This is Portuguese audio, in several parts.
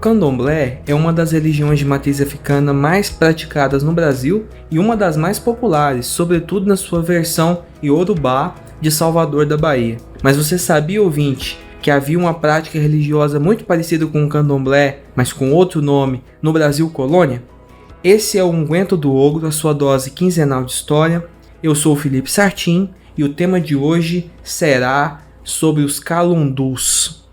candomblé é uma das religiões de matriz africana mais praticadas no Brasil e uma das mais populares, sobretudo na sua versão iorubá de Salvador da Bahia. Mas você sabia, ouvinte, que havia uma prática religiosa muito parecida com o candomblé, mas com outro nome, no Brasil colônia? Esse é o Unguento do Ogro, a sua dose quinzenal de história. Eu sou o Felipe Sartin e o tema de hoje será sobre os calundus.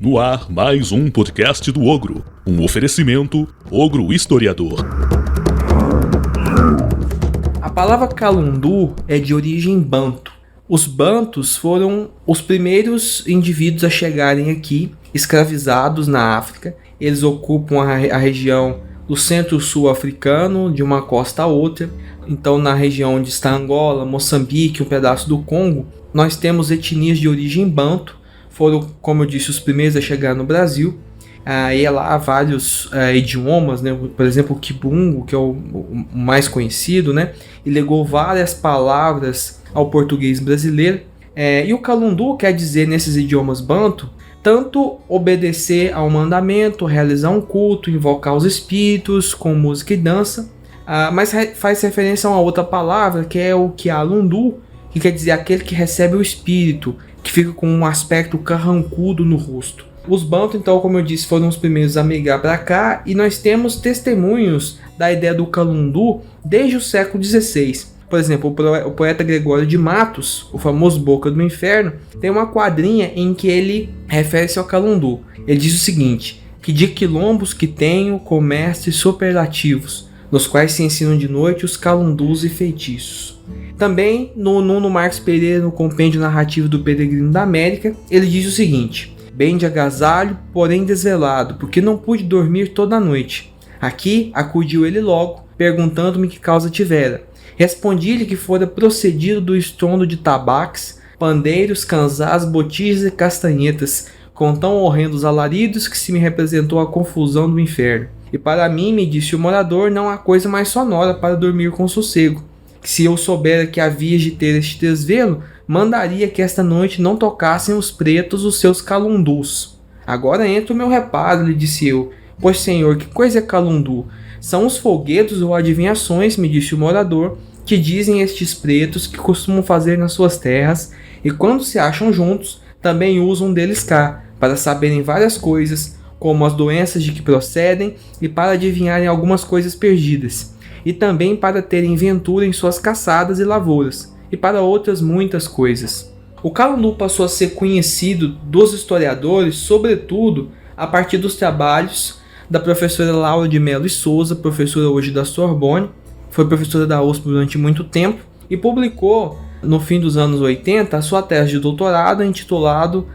No ar, mais um podcast do Ogro, um oferecimento Ogro Historiador. A palavra calundu é de origem banto. Os bantos foram os primeiros indivíduos a chegarem aqui, escravizados na África. Eles ocupam a região do centro-sul africano, de uma costa a outra. Então, na região onde está Angola, Moçambique, um pedaço do Congo, nós temos etnias de origem banto. Foram, como eu disse, os primeiros a chegar no Brasil. E lá há vários idiomas, né? Por exemplo, o Kibungo, que é o mais conhecido, né? E legou várias palavras ao português brasileiro. E o calundu quer dizer, nesses idiomas banto, tanto obedecer ao mandamento, realizar um culto, invocar os espíritos com música e dança, mas faz referência a uma outra palavra, que é o quialundu, que quer dizer aquele que recebe o espírito, que fica com um aspecto carrancudo no rosto. Os banto, então, como eu disse, foram os primeiros a migrar para cá, e nós temos testemunhos da ideia do calundu desde o século XVI. Por exemplo, o poeta Gregório de Matos, o famoso Boca do Inferno, tem uma quadrinha em que ele refere-se ao calundu. Ele diz o seguinte: que de quilombos que tenho comércios superlativos, nos quais se ensinam de noite os calundus e feitiços. Também, no Nuno Marques Pereira, no Compêndio Narrativo do Peregrino da América, ele diz o seguinte: bem de agasalho, porém desvelado, porque não pude dormir toda a noite. Aqui acudiu ele logo, perguntando-me que causa tivera. Respondi-lhe que fora procedido do estrondo de tabaques, pandeiros, canzás, botijas e castanhetas, com tão horrendos alaridos que se me representou a confusão do inferno. E para mim, me disse o morador, não há coisa mais sonora para dormir com sossego. Se eu soubera que havias de ter este desvelo, mandaria que esta noite não tocassem os pretos os seus calundus. Agora entra o meu reparo, lhe disse eu. Pois, senhor, que coisa é calundu? São os folguedos ou adivinhações, me disse o morador, que dizem estes pretos que costumam fazer nas suas terras, e quando se acham juntos, também usam deles cá, para saberem várias coisas, como as doenças de que procedem, e para adivinharem algumas coisas perdidas, e também para terem ventura em suas caçadas e lavouras, e para outras muitas coisas. O calundu passou a ser conhecido dos historiadores, sobretudo a partir dos trabalhos da professora Laura de Mello e Souza, professora hoje da Sorbonne, foi professora da USP durante muito tempo, e publicou, no fim dos anos 80, a sua tese de doutorado intitulado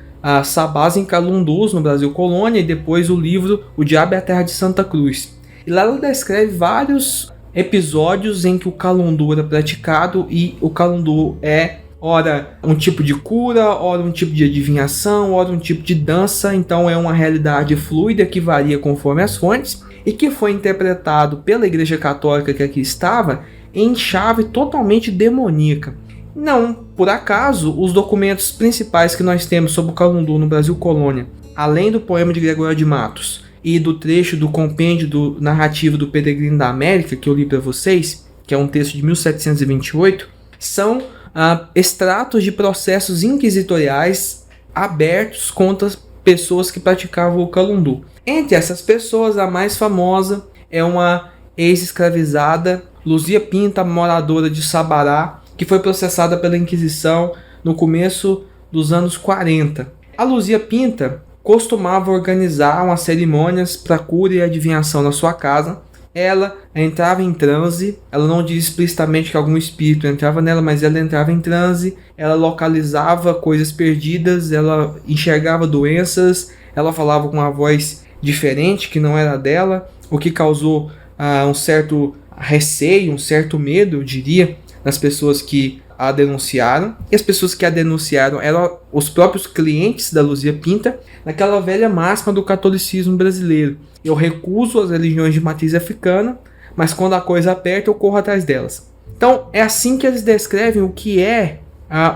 Sabás em Calundus, no Brasil Colônia, e depois o livro O Diabo é a Terra de Santa Cruz. E lá ela descreve vários episódios em que o calundu era praticado, e o calundu é ora um tipo de cura, ora um tipo de adivinhação, ora um tipo de dança. Então é uma realidade fluida que varia conforme as fontes, e que foi interpretado pela Igreja Católica que aqui estava em chave totalmente demoníaca. Não por acaso, os documentos principais que nós temos sobre o calundu no Brasil Colônia, além do poema de Gregório de Matos e do trecho do compêndio do narrativo do Peregrino da América, que eu li para vocês, que é um texto de 1728, são extratos de processos inquisitoriais abertos contra pessoas que praticavam o calundu. Entre essas pessoas, a mais famosa é uma ex-escravizada, Luzia Pinta, moradora de Sabará, que foi processada pela Inquisição no começo dos anos 40. A Luzia Pinta costumava organizar umas cerimônias para cura e adivinhação na sua casa. Ela entrava em transe, ela não diz explicitamente que algum espírito entrava nela, mas ela entrava em transe, ela localizava coisas perdidas, ela enxergava doenças, ela falava com uma voz diferente que não era dela, o que causou um certo receio, um certo medo, eu diria, nas pessoas que a denunciaram. E as pessoas que a denunciaram eram os próprios clientes da Luzia Pinta, naquela velha máxima do catolicismo brasileiro: eu recuso as religiões de matriz africana, mas quando a coisa aperta eu corro atrás delas. Então é assim que eles descrevem o que é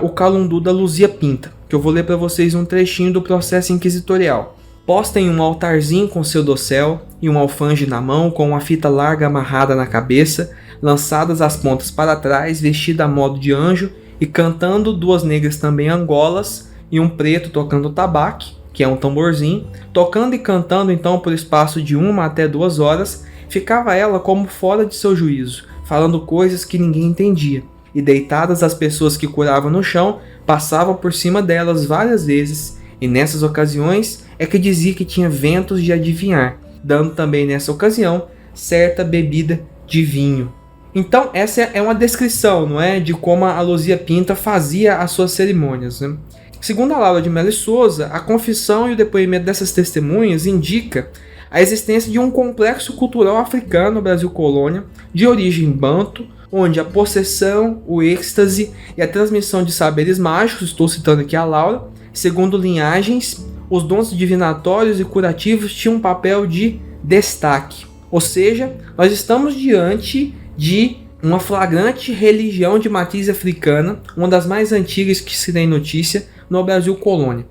o calundu da Luzia Pinta, que eu vou ler para vocês um trechinho do processo inquisitorial. Posta em um altarzinho com seu dossel e um alfange na mão com uma fita larga amarrada na cabeça, lançadas as pontas para trás, vestida a modo de anjo e cantando 2 negras também angolas e um preto tocando tabaque, que é um tamborzinho, tocando e cantando então por espaço de 1 até 2 horas, ficava ela como fora de seu juízo, falando coisas que ninguém entendia, e deitadas as pessoas que curavam no chão, passavam por cima delas várias vezes, e nessas ocasiões é que dizia que tinha ventos de adivinhar, dando também nessa ocasião certa bebida de vinho. Então essa é uma descrição, não é, de como a Luzia Pinta fazia as suas cerimônias, né? Segundo a Laura de Melo Souza, a confissão e o depoimento dessas testemunhas indica a existência de um complexo cultural africano no Brasil colônia, de origem banto, onde a possessão, o êxtase e a transmissão de saberes mágicos, estou citando aqui a Laura, segundo linhagens, os dons divinatórios e curativos tinham um papel de destaque. Ou seja, nós estamos diante de uma flagrante religião de matriz africana, uma das mais antigas que se tem notícia no Brasil colônia.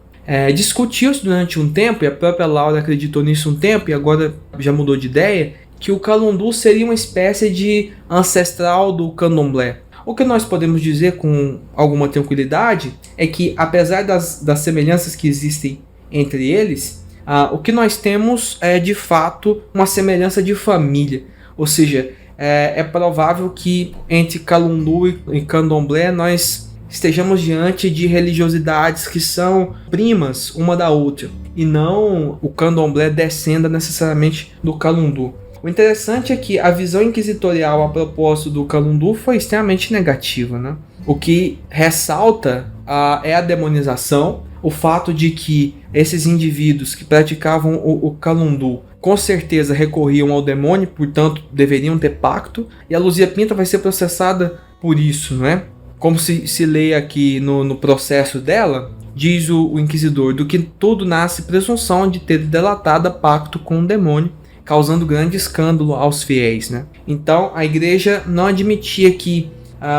Discutiu-se durante um tempo, e a própria Laura acreditou nisso um tempo, e agora já mudou de ideia, que o calundu seria uma espécie de ancestral do candomblé. O que nós podemos dizer com alguma tranquilidade é que, apesar das semelhanças que existem entre eles, o que nós temos é de fato uma semelhança de família. Ou seja, é provável que entre calundu e candomblé nós estejamos diante de religiosidades que são primas uma da outra, e não o candomblé descenda necessariamente do calundu. O interessante é que a visão inquisitorial a propósito do calundu foi extremamente negativa, né? O que ressalta é a demonização, o fato de que esses indivíduos que praticavam o calundu com certeza recorriam ao demônio, portanto deveriam ter pacto, e a Luzia Pinta vai ser processada por isso, né? Como se lê aqui no processo dela, diz o inquisidor, do que tudo nasce presunção de ter delatado pacto com o demônio, causando grande escândalo aos fiéis, né? Então a igreja não admitia que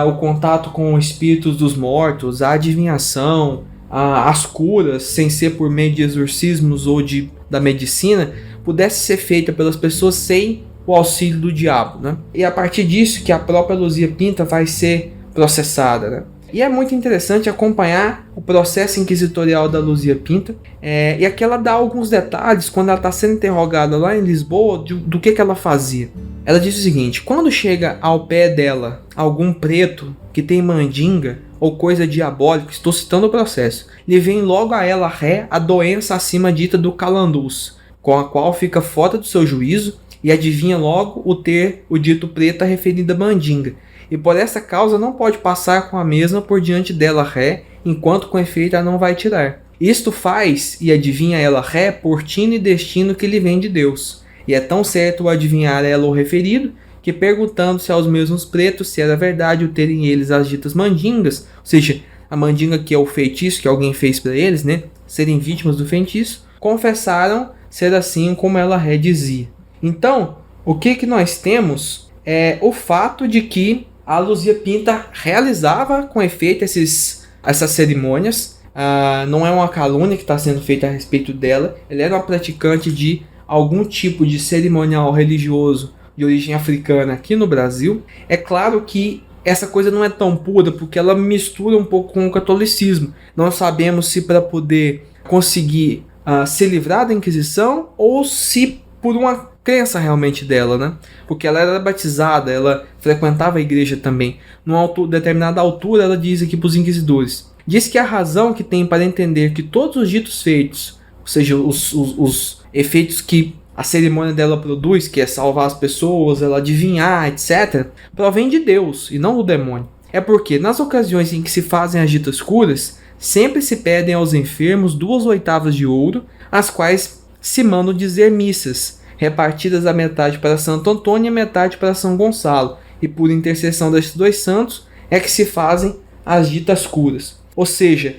o contato com espíritos dos mortos, a adivinhação, as curas, sem ser por meio de exorcismos ou da medicina, pudesse ser feita pelas pessoas sem o auxílio do diabo, né? E a partir disso que a própria Luzia Pinta vai ser processada, né? E é muito interessante acompanhar o processo inquisitorial da Luzia Pinta, e aqui ela dá alguns detalhes quando ela está sendo interrogada lá em Lisboa do que ela fazia. Ela diz o seguinte: quando chega ao pé dela algum preto que tem mandinga ou coisa diabólica, estou citando o processo, lhe vem logo a ela ré a doença acima dita do calandus, com a qual fica fora do seu juízo e adivinha logo o dito preto a referida mandinga, e por essa causa não pode passar com a mesma por diante dela ré, enquanto com efeito a não vai tirar. Isto faz, e adivinha ela ré, por tino e destino que lhe vem de Deus. E é tão certo o adivinhar ela o referido, que perguntando-se aos mesmos pretos se era verdade o terem eles as ditas mandingas, ou seja, a mandinga que é o feitiço que alguém fez para eles, né, serem vítimas do feitiço, confessaram ser assim como ela ré dizia. Então, o que nós temos é o fato de que a Luzia Pinta realizava com efeito essas cerimônias. Não é uma calúnia que está sendo feita a respeito dela. Ela era uma praticante de algum tipo de cerimonial religioso de origem africana aqui no Brasil. É claro que essa coisa não é tão pura, porque ela mistura um pouco com o catolicismo. Não sabemos se para poder conseguir se livrar da Inquisição ou se por uma crença realmente dela, né? Porque ela era batizada, ela frequentava a igreja também. Numa determinada altura, ela diz aqui para os inquisidores: diz que a razão que tem para entender que todos os ditos feitos, ou seja, os efeitos que a cerimônia dela produz, que é salvar as pessoas, ela adivinhar, etc., provém de Deus e não do demônio. É porque nas ocasiões em que se fazem as ditas curas, sempre se pedem aos enfermos 2 oitavas de ouro, as quais se mandam dizer missas, repartidas a metade para Santo Antônio e a metade para São Gonçalo, e por intercessão desses 2 santos é que se fazem as ditas curas. Ou seja,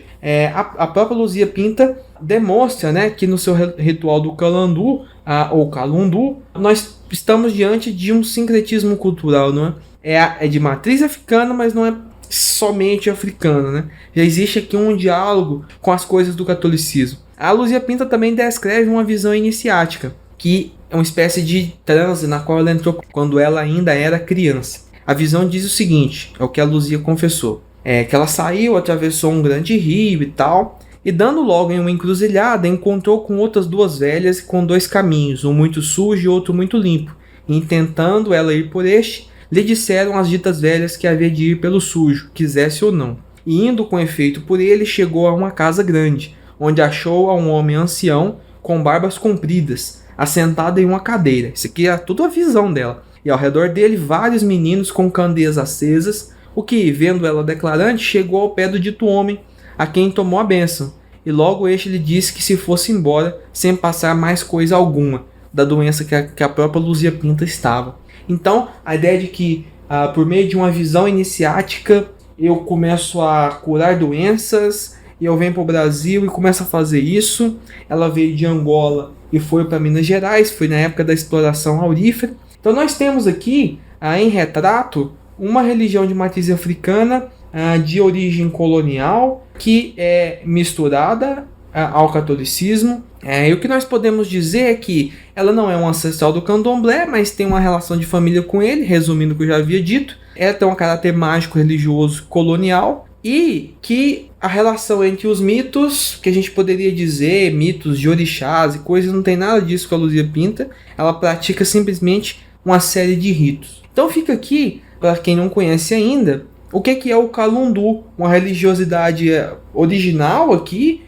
a própria Luzia Pinta demonstra, né, que no seu ritual do calandu, ou calundu, nós estamos diante de um sincretismo cultural, não é? É de matriz africana, mas não é somente africano, né? Já existe aqui um diálogo com as coisas do catolicismo. A Luzia Pinta também descreve uma visão iniciática, que é uma espécie de transe na qual ela entrou quando ela ainda era criança. A visão diz o seguinte, é o que a Luzia confessou, que ela saiu, atravessou um grande rio e tal, e dando logo em uma encruzilhada, encontrou com outras duas velhas com dois caminhos, um muito sujo e outro muito limpo. E intentando ela ir por este, lhe disseram as ditas velhas que havia de ir pelo sujo, quisesse ou não. E indo com efeito por ele, chegou a uma casa grande, onde achou a um homem ancião com barbas compridas, assentado em uma cadeira. Isso aqui é tudo a visão dela. E ao redor dele vários meninos com candeias acesas, o que, vendo ela declarante, chegou ao pé do dito homem, a quem tomou a bênção. E logo este lhe disse que se fosse embora, sem passar mais coisa alguma, da doença que a própria Luzia Pinta estava. Então, a ideia de que, por meio de uma visão iniciática, eu começo a curar doenças, e eu venho para o Brasil e começo a fazer isso. Ela veio de Angola e foi para Minas Gerais, foi na época da exploração aurífera. Então nós temos aqui, em retrato, uma religião de matriz africana, de origem colonial, que é misturada ao catolicismo. E o que nós podemos dizer é que ela não é um ancestral do candomblé, mas tem uma relação de família com ele, resumindo o que eu já havia dito. Ela tem um caráter mágico, religioso, colonial, e que a relação entre os mitos, que a gente poderia dizer, mitos de orixás e coisas, não tem nada disso com a Luzia Pinta. Ela pratica simplesmente uma série de ritos. Então fica aqui, para quem não conhece ainda, o que é o Kalundu, uma religiosidade original aqui,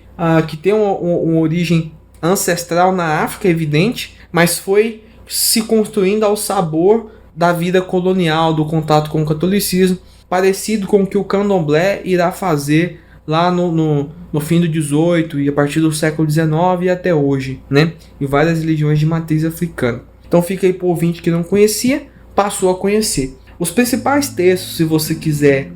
que tem uma origem ancestral na África, evidente, mas foi se construindo ao sabor da vida colonial, do contato com o catolicismo, parecido com o que o candomblé irá fazer lá no fim do 18 e a partir do século 19 e até hoje, né? E várias religiões de matriz africana. Então fica aí para o ouvinte que não conhecia, passou a conhecer. Os principais textos, se você quiser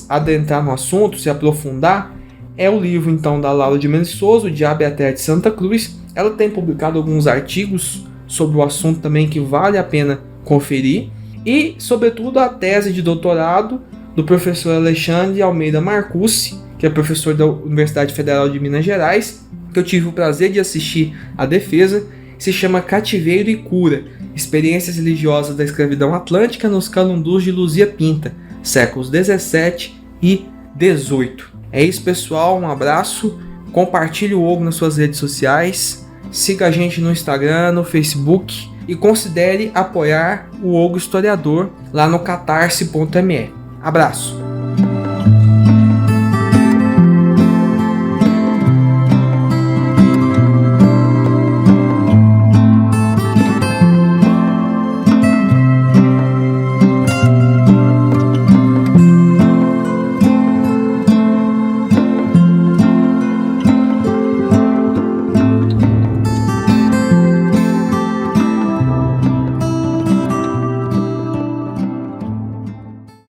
adentrar no assunto, se aprofundar, é o livro então da Laura de Mendes Souza, O Diabo e a Terra de Santa Cruz. Ela tem publicado alguns artigos sobre o assunto também que vale a pena conferir. E, sobretudo, a tese de doutorado do professor Alexandre Almeida Marcucci, que é professor da Universidade Federal de Minas Gerais, que eu tive o prazer de assistir à defesa, se chama Cativeiro e Cura, Experiências Religiosas da Escravidão Atlântica nos Calundus de Luzia Pinta, séculos 17 e 18. É isso, pessoal, um abraço, compartilhe o Ogro nas suas redes sociais, siga a gente no Instagram, no Facebook, e considere apoiar o Ogro Historiador lá no catarse.me. Abraço!